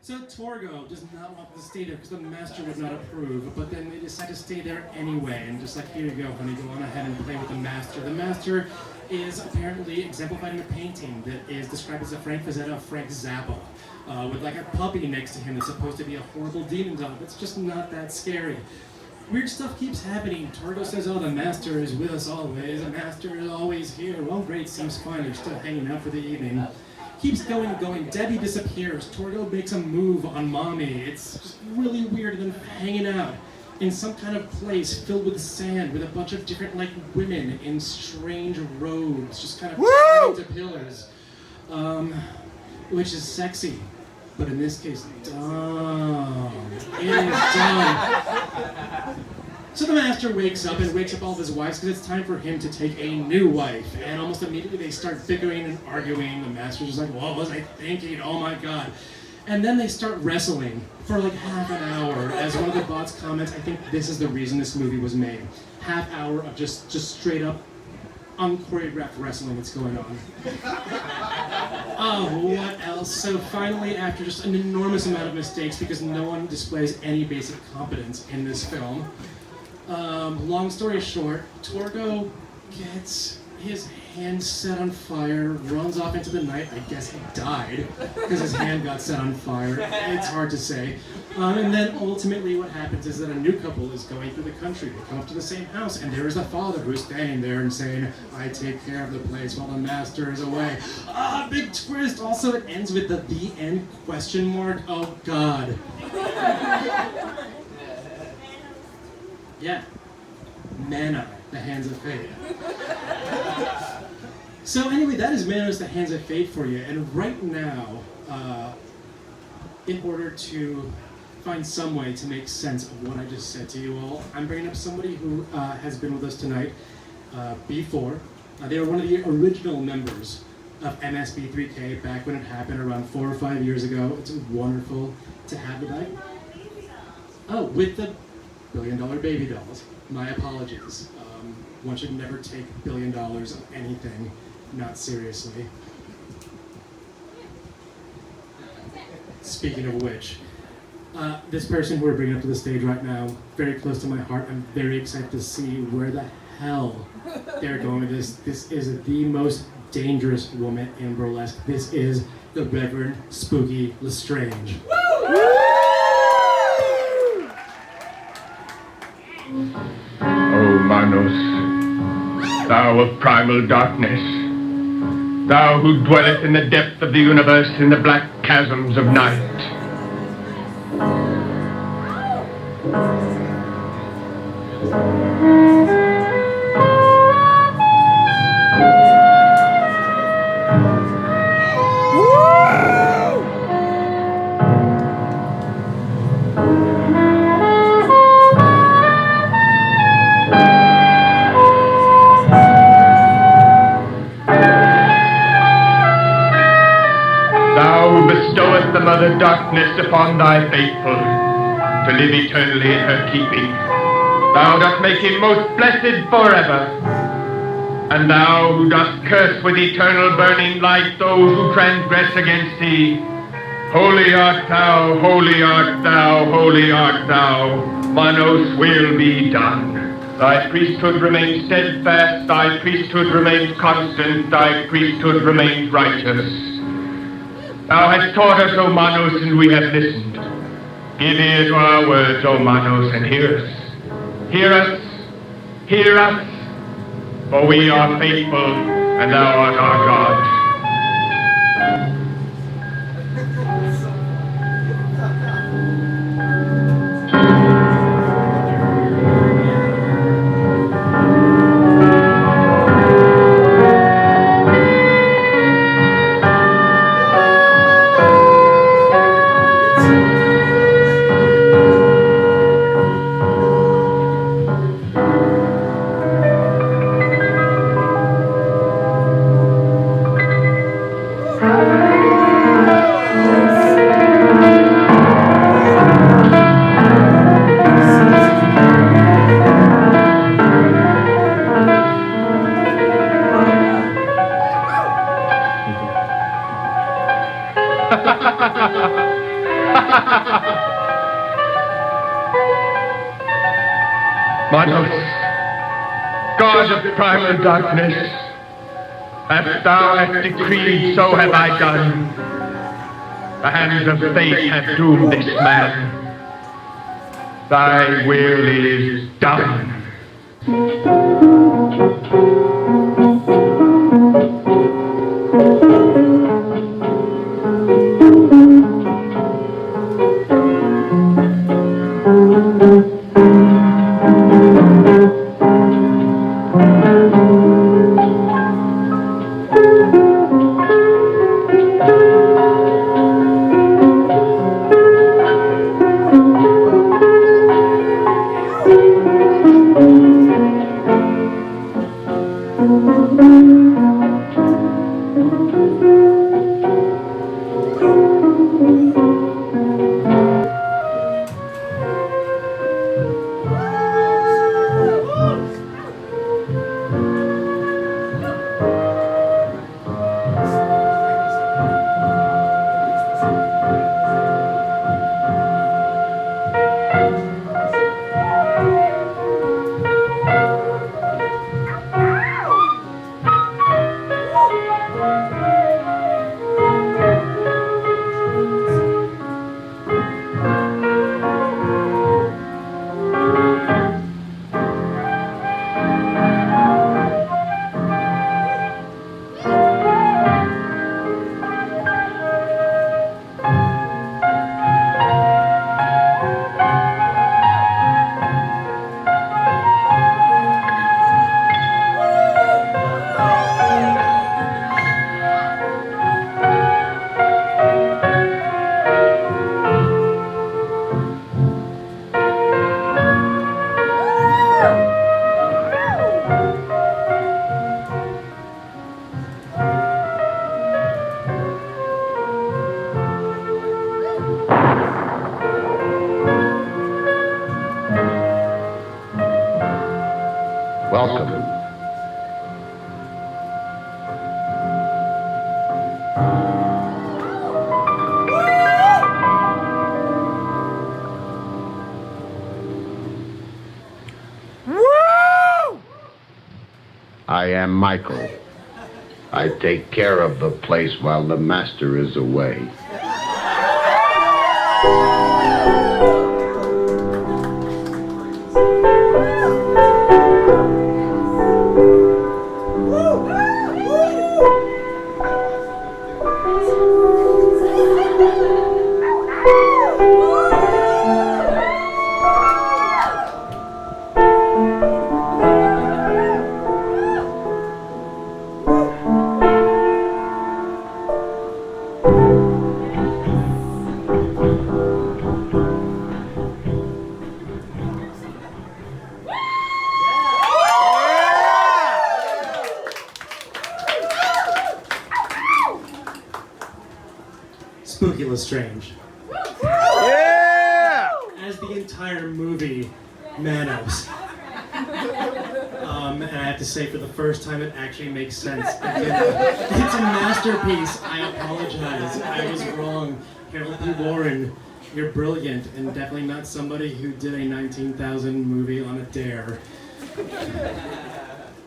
So Torgo does not want to stay there because the master would not approve, but then they decide to stay there anyway, and just like, here you go, honey, go on ahead and play with the master. The master is apparently exemplified in a painting that is described as a Frank Frazetta of Frank Zappa, with like a puppy next to him that's supposed to be a horrible demon dog. It's just not that scary. Weird stuff keeps happening. Torgo says, oh, the master is with us always. The master is always here. Well, great, seems fine. They're still hanging out for the evening. Keeps going and going. Debbie disappears. Torgo makes a move on Mommy. It's just really weird. And then hanging out in some kind of place filled with sand with a bunch of different, like, women in strange robes, just kind of tied to pillars. Which is sexy. But in this case, dumb. It is dumb. So the master wakes up all of his wives because it's time for him to take a new wife. And almost immediately they start bickering and arguing. The master's just like, what was I thinking? Oh my god. And then they start wrestling for like half an hour. As one of the bots comments, I think this is the reason this movie was made. Half hour of just straight up unchoreographed wrestling that's going on. Oh, what else? So finally, after just an enormous amount of mistakes, because no one displays any basic competence in this film, long story short, Torgo gets his hand set on fire, runs off into the night. I guess he died because his hand got set on fire. It's hard to say. And then ultimately what happens is that a new couple is going through the country. They come up to the same house, and there is the father who's standing there and saying, I take care of the place while the master is away. Ah, big twist. Also, it ends with the end question mark. Oh, God. Yeah. Mana, the Hands of Fate. So anyway, that is Manos, the Hands of Fate for you. And right now, in order to find some way to make sense of what I just said to you all, I'm bringing up somebody who has been with us tonight before. They were one of the original members of MSB3K back when it happened around 4 or 5 years ago. It's wonderful to have them back. Oh, with the $1 billion baby dolls. My apologies. One should never take $1 billion of anything not seriously. Speaking of which, this person who we're bringing up to the stage right now, very close to my heart. I'm very excited to see where the hell they're going with this. This is the most dangerous woman in burlesque. This is the Reverend Spooky LeStrange. O Manos, thou of primal darkness, thou who dwellest in the depth of the universe in the black chasms of night. Bestoweth the mother darkness upon thy faithful, to live eternally in her keeping. Thou dost make him most blessed forever. And thou who dost curse with eternal burning light those who transgress against thee, holy art thou, holy art thou, holy art thou. Manos will be done. Thy priesthood remains steadfast, thy priesthood remains constant, thy priesthood remains righteous. Thou hast taught us, O Manos, and we have listened. Give ear to our words, O Manos, and hear us. Hear us, hear us, for we are faithful, and thou art our God. Manos, God of primal darkness, as thou hast decreed, so have I done. The hands of fate have doomed this man. Thy will is done. Welcome. I am Michael. I take care of the place while the master is away. Spooky LeStrange. Yeah! As the entire movie, Manos. And I have to say, for the first time, it actually makes sense. It's a masterpiece. I apologize. I was wrong. Harold P. Warren, you're brilliant, and definitely not somebody who did a 19,000 movie on a dare.